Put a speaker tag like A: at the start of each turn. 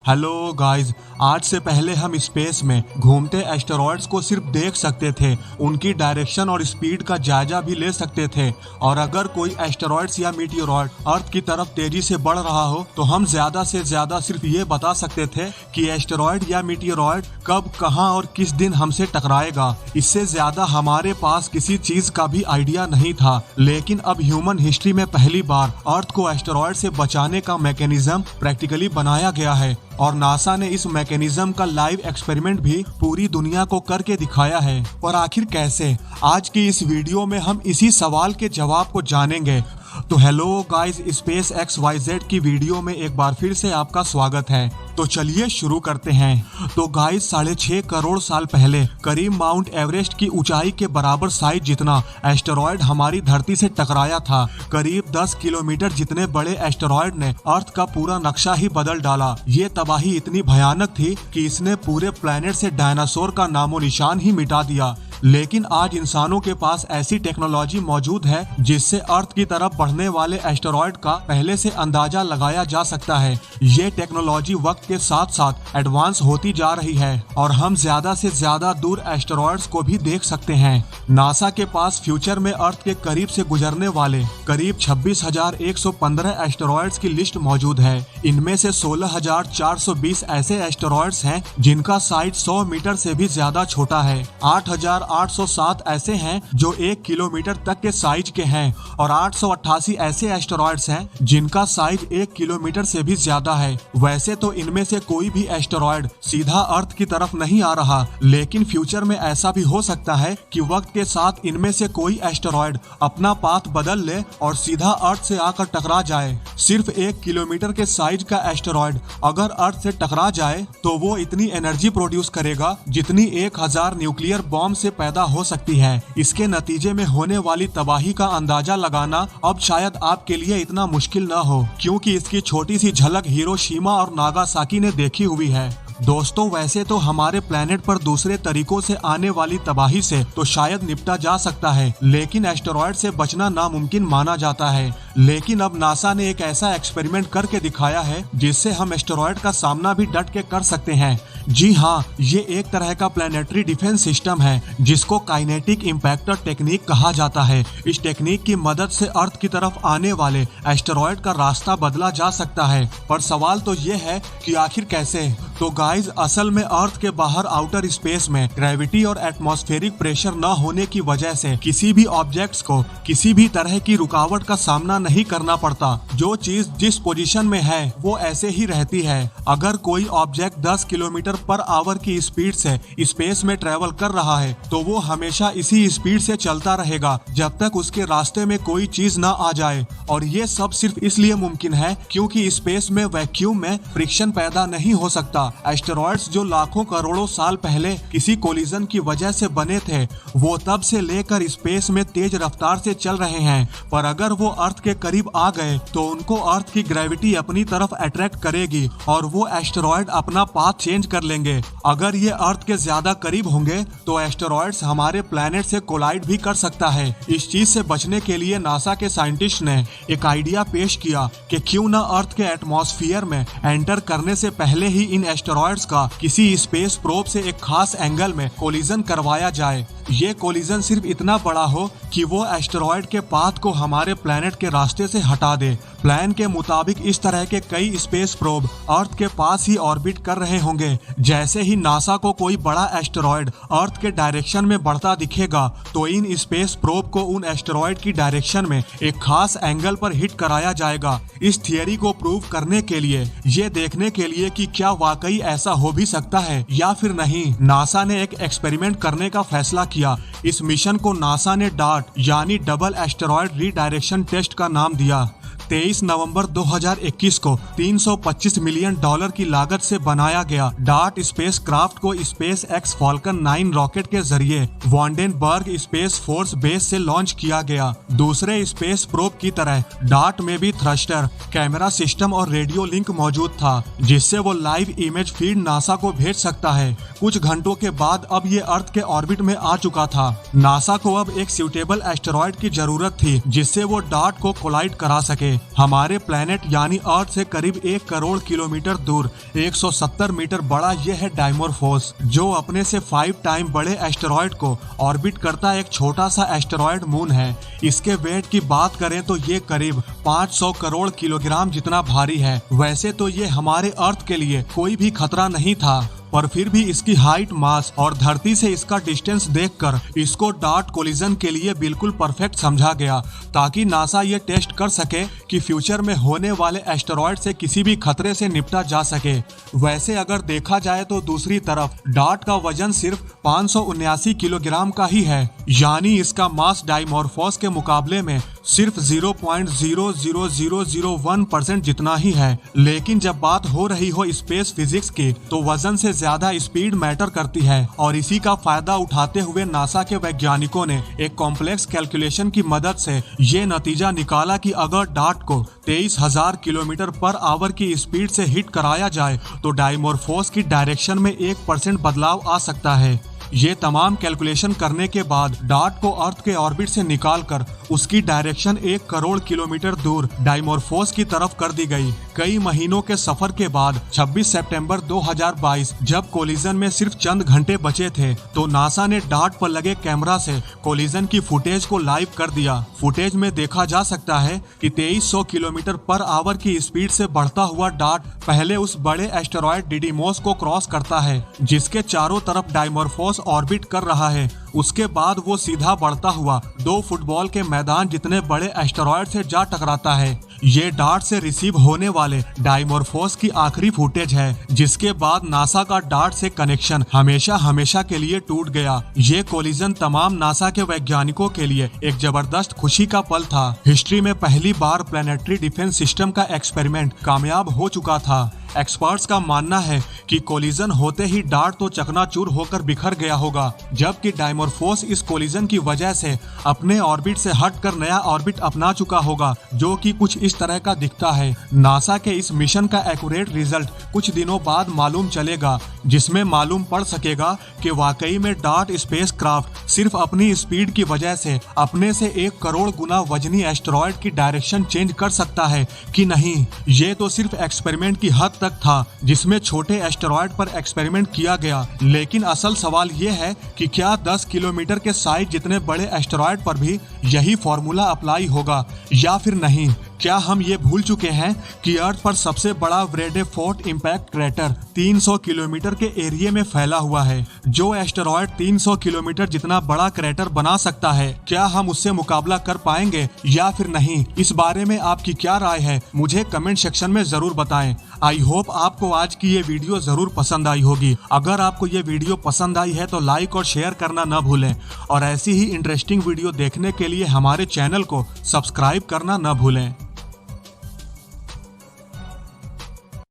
A: Hello guys, आज से पहले हम स्पेस में घूमते एस्टेरॉयड्स को सिर्फ देख सकते थे, उनकी डायरेक्शन और स्पीड का जायजा भी ले सकते थे। और अगर कोई एस्टेरॉयड्स या मीटियोरॉयड अर्थ की तरफ तेजी से बढ़ रहा हो तो हम ज्यादा से ज्यादा सिर्फ ये बता सकते थे कि एस्टेरॉयड या मीटियोरॉयड कब, कहां और किस दिन हमसे टकराएगा। इससे ज्यादा हमारे पास किसी चीज का भी आइडिया नहीं था। लेकिन अब ह्यूमन हिस्ट्री में पहली बार अर्थ को एस्टेरॉयड से बचाने का मैकेनिज्म प्रैक्टिकली बनाया गया है और नासा ने इस मैकेनिज्म का लाइव एक्सपेरिमेंट भी पूरी दुनिया को करके दिखाया है। और आखिर कैसे? आज की इस वीडियो में हम इसी सवाल के जवाब को जानेंगे। तो हेलो गाइस, स्पेस XYZ की वीडियो में एक बार फिर से आपका स्वागत है। तो चलिए शुरू करते हैं। तो गाइस, 6.5 करोड़ साल पहले करीब माउंट एवरेस्ट की ऊंचाई के बराबर साइज जितना एस्टेरॉयड हमारी धरती से टकराया था। करीब 10 किलोमीटर जितने बड़े एस्टेरॉयड ने अर्थ का पूरा नक्शा ही बदल डाला। ये तबाही इतनी भयानक थी कि इसने पूरे प्लेनेट से डायनासोर का नामो निशान ही मिटा दिया। लेकिन आज इंसानों के पास ऐसी टेक्नोलॉजी मौजूद है जिससे अर्थ की तरफ बढ़ने वाले एस्टेरॉयड का पहले से अंदाजा लगाया जा सकता है। ये टेक्नोलॉजी वक्त के साथ साथ एडवांस होती जा रही है और हम ज्यादा से ज्यादा दूर एस्टेरॉयड्स को भी देख सकते हैं। नासा के पास फ्यूचर में अर्थ के करीब से गुजरने वाले करीब 26,115 एस्टेरॉयड्स की लिस्ट मौजूद है। इनमें से 16,420 ऐसे एस्टेरॉयड्स हैं जिनका साइज 100 मीटर से भी ज्यादा छोटा है। 8,807 ऐसे हैं जो 1 किलोमीटर तक के साइज के हैं और 888 ऐसे एस्टेरॉयड्स हैं जिनका साइज 1 किलोमीटर से भी ज्यादा है। वैसे तो इनमें से कोई भी एस्टेरॉयड सीधा अर्थ की तरफ नहीं आ रहा, लेकिन फ्यूचर में ऐसा भी हो सकता है कि वक्त के साथ इनमें से कोई एस्टेरॉयड अपना पाथ बदल ले और सीधा अर्थ से आकर टकरा जाए। सिर्फ 1 किलोमीटर के साइज का एस्टेरॉयड अगर अर्थ से टकरा जाए तो वो इतनी एनर्जी प्रोड्यूस करेगा जितनी 1000 न्यूक्लियर बॉम्ब से पैदा हो सकती है। इसके नतीजे में होने वाली तबाही का अंदाजा लगाना अब शायद आपके लिए इतना मुश्किल न हो, क्योंकि इसकी छोटी सी झलक हिरोशिमा और नागासाकी ने देखी हुई है। दोस्तों, वैसे तो हमारे प्लेनेट पर दूसरे तरीकों से आने वाली तबाही से तो शायद निपटा जा सकता है, लेकिन एस्टेरॉयड से बचना नामुमकिन माना जाता है। लेकिन अब नासा ने एक ऐसा एक्सपेरिमेंट करके दिखाया है जिससे हम एस्टेरॉयड का सामना भी डट के कर सकते हैं। जी हाँ, ये एक तरह का प्लेनेटरी डिफेंस सिस्टम है जिसको काइनेटिक इम्पैक्टर टेक्निक कहा जाता है। इस टेक्निक की मदद से अर्थ की तरफ आने वाले एस्टेरॉयड का रास्ता बदला जा सकता है। पर सवाल तो ये है कि आखिर कैसे? तो गाइज, असल में अर्थ के बाहर आउटर स्पेस में ग्रेविटी और एटमॉस्फेरिक प्रेशर न होने की वजह से किसी भी ऑब्जेक्ट्स को किसी भी तरह की रुकावट का सामना नहीं करना पड़ता। जो चीज जिस पोजीशन में है वो ऐसे ही रहती है। अगर कोई ऑब्जेक्ट 10 किलोमीटर पर आवर की स्पीड से स्पेस में ट्रेवल कर रहा है तो वो हमेशा इसी स्पीड से चलता रहेगा जब तक उसके रास्ते में कोई चीज ना आ जाए। और ये सब सिर्फ इसलिए मुमकिन है क्योंकि स्पेस में वैक्यूम में फ्रिक्शन पैदा नहीं हो सकता। एस्टेरॉयड्स जो लाखों करोड़ों साल पहले किसी कोलिजन की वजह से बने थे वो तब से लेकर स्पेस में तेज रफ्तार से चल रहे हैं। पर अगर वो अर्थ के करीब आ गए तो उनको अर्थ की ग्रेविटी अपनी तरफ अट्रैक्ट करेगी और वो एस्टेरॉयड अपना पाथ चेंज कर लेंगे। अगर ये अर्थ के ज्यादा करीब होंगे तो एस्टेरॉयड्स हमारे प्लेनेट से कोलाइड भी कर सकता है। इस चीज से बचने के लिए नासा के साइंटिस्ट ने एक आइडिया पेश किया कि क्यों न अर्थ के एटमॉस्फेयर में एंटर करने से पहले ही इन एस्टेरॉयड्स का किसी स्पेस प्रोब से एक खास एंगल में कोलिजन करवाया जाए। ये कोलिजन सिर्फ इतना बड़ा हो कि वो एस्टेरॉयड के पाथ को हमारे प्लेनेट के रास्ते से हटा दे। प्लान के मुताबिक इस तरह के कई स्पेस प्रोब अर्थ के पास ही ऑर्बिट कर रहे होंगे। जैसे ही नासा को कोई बड़ा एस्टेरॉयड अर्थ के डायरेक्शन में बढ़ता दिखेगा तो इन स्पेस प्रोब को उन एस्टेरॉयड की डायरेक्शन में एक खास एंगल पर हिट कराया जाएगा। इस थियरी को प्रूव करने के लिए, ये देखने के लिए कि क्या वाकई ऐसा हो भी सकता है या फिर नहीं, नासा ने एक एक्सपेरिमेंट करने का फैसला किया। इस मिशन को नासा ने डार्ट यानी डबल एस्टेरॉयड रीडायरेक्शन टेस्ट का नाम दिया। 23 नवंबर 2021 को $325 मिलियन की लागत से बनाया गया डार्ट स्पेस क्राफ्ट को स्पेस एक्स फॉल्कन 9 रॉकेट के जरिए वॉन्डेनबर्ग स्पेस फोर्स बेस से लॉन्च किया गया। दूसरे स्पेस प्रोब की तरह डार्ट में भी थ्रस्टर, कैमरा सिस्टम और रेडियो लिंक मौजूद था जिससे वो लाइव इमेज फीड नासा को भेज सकता है। कुछ घंटों के बाद अब ये अर्थ के ऑर्बिट में आ चुका था। नासा को अब एक सूटेबल एस्टेरॉयड की जरूरत थी जिससे वो डार्ट को कोलाइड करा सके। हमारे प्लेनेट यानी अर्थ से करीब 1 करोड़ किलोमीटर दूर 170 मीटर बड़ा यह है डाइमोरफोस, जो अपने से 5 टाइम बड़े एस्टेरॉयड को ऑर्बिट करता एक छोटा सा एस्टेरॉयड मून है। इसके वेट की बात करें तो ये करीब 500 करोड़ किलोग्राम जितना भारी है। वैसे तो ये हमारे अर्थ के लिए कोई भी खतरा नहीं था, पर फिर भी इसकी हाइट, मास और धरती से इसका डिस्टेंस देखकर इसको डार्ट कोलिजन के लिए बिल्कुल परफेक्ट समझा गया, ताकि नासा ये टेस्ट कर सके कि फ्यूचर में होने वाले एस्टेरॉयड से किसी भी खतरे से निपटा जा सके। वैसे अगर देखा जाए तो दूसरी तरफ डार्ट का वजन सिर्फ 579 किलोग्राम का ही है, यानी इसका मास डाइमोरफोस के मुकाबले में सिर्फ 0.00001% जितना ही है। लेकिन जब बात हो रही हो स्पेस फिजिक्स की, तो वजन से ज्यादा स्पीड मैटर करती है, और इसी का फायदा उठाते हुए नासा के वैज्ञानिकों ने एक कॉम्प्लेक्स कैलकुलेशन की मदद से ये नतीजा निकाला कि अगर डार्ट को 23,000 किलोमीटर पर आवर की स्पीड से हिट कराया जाए तो डाइमोरफोस की डायरेक्शन में 1% बदलाव आ सकता है। ये तमाम कैलकुलेशन करने के बाद डार्ट को अर्थ के ऑर्बिट से निकालकर उसकी डायरेक्शन 1 करोड़ किलोमीटर दूर डाइमोरफोस की तरफ कर दी गई। कई महीनों के सफर के बाद 26 सितंबर 2022 जब कोलिजन में सिर्फ चंद घंटे बचे थे, तो नासा ने डार्ट पर लगे कैमरा से कोलिजन की फुटेज को लाइव कर दिया। फुटेज में देखा जा सकता है कि 2300 किलोमीटर पर आवर की स्पीड से बढ़ता हुआ डार्ट पहले उस बड़े एस्टेरॉयड डिडीमोस को क्रॉस करता है, जिसके चारों तरफ डाइमोरफोस ऑर्बिट कर रहा है। उसके बाद वो सीधा बढ़ता हुआ 2 फुटबॉल के मैदान जितने बड़े एस्टेरॉयड से जा टकराता है। ये डार्ट से रिसीव होने वाले डाइमोरफोस की आखिरी फुटेज है, जिसके बाद नासा का डार्ट से कनेक्शन हमेशा हमेशा के लिए टूट गया। ये कोलिजन तमाम नासा के वैज्ञानिकों के लिए एक जबरदस्त खुशी का पल था। हिस्ट्री में पहली बार प्लेनेटरी डिफेंस सिस्टम का एक्सपेरिमेंट कामयाब हो चुका था। एक्सपर्ट्स का मानना है कि कोलिजन होते ही डार्ट तो चकनाचूर होकर बिखर गया होगा, जबकि डाइमोरफोस इस कोलिजन की वजह से अपने ऑर्बिट से हटकर नया ऑर्बिट अपना चुका होगा, जो कि कुछ इस तरह का दिखता है। नासा के इस मिशन का एक्यूरेट रिजल्ट कुछ दिनों बाद मालूम चलेगा, जिसमें मालूम पड़ सकेगा कि वाकई में डार्ट स्पेस क्राफ्ट सिर्फ अपनी स्पीड की वजह से अपने से 1 करोड़ गुना वजनी एस्टेरॉयड की डायरेक्शन चेंज कर सकता है कि नहीं। ये तो सिर्फ एक्सपेरिमेंट की हद तक था, जिसमें छोटे एस्टेरॉयड पर एक्सपेरिमेंट किया गया। लेकिन असल सवाल ये है कि क्या 10 किलोमीटर के साइज जितने बड़े एस्टेरॉयड पर भी यही फॉर्मूला अप्लाई होगा या फिर नहीं। क्या हम ये भूल चुके हैं कि अर्थ पर सबसे बड़ा व्रेडेफोर्ट इम्पैक्ट क्रेटर 300 किलोमीटर के एरिया में फैला हुआ है। जो एस्टेरॉयड 300 किलोमीटर जितना बड़ा क्रेटर बना सकता है, क्या हम उससे मुकाबला कर पाएंगे या फिर नहीं? इस बारे में आपकी क्या राय है, मुझे कमेंट सेक्शन में जरूर बताएं। आई होप आपको आज की ये वीडियो जरूर पसंद आई होगी। अगर आपको ये वीडियो पसंद आई है तो लाइक और शेयर करना न भूलें, और ऐसी ही इंटरेस्टिंग वीडियो देखने के लिए हमारे चैनल को सब्सक्राइब करना न भूलें।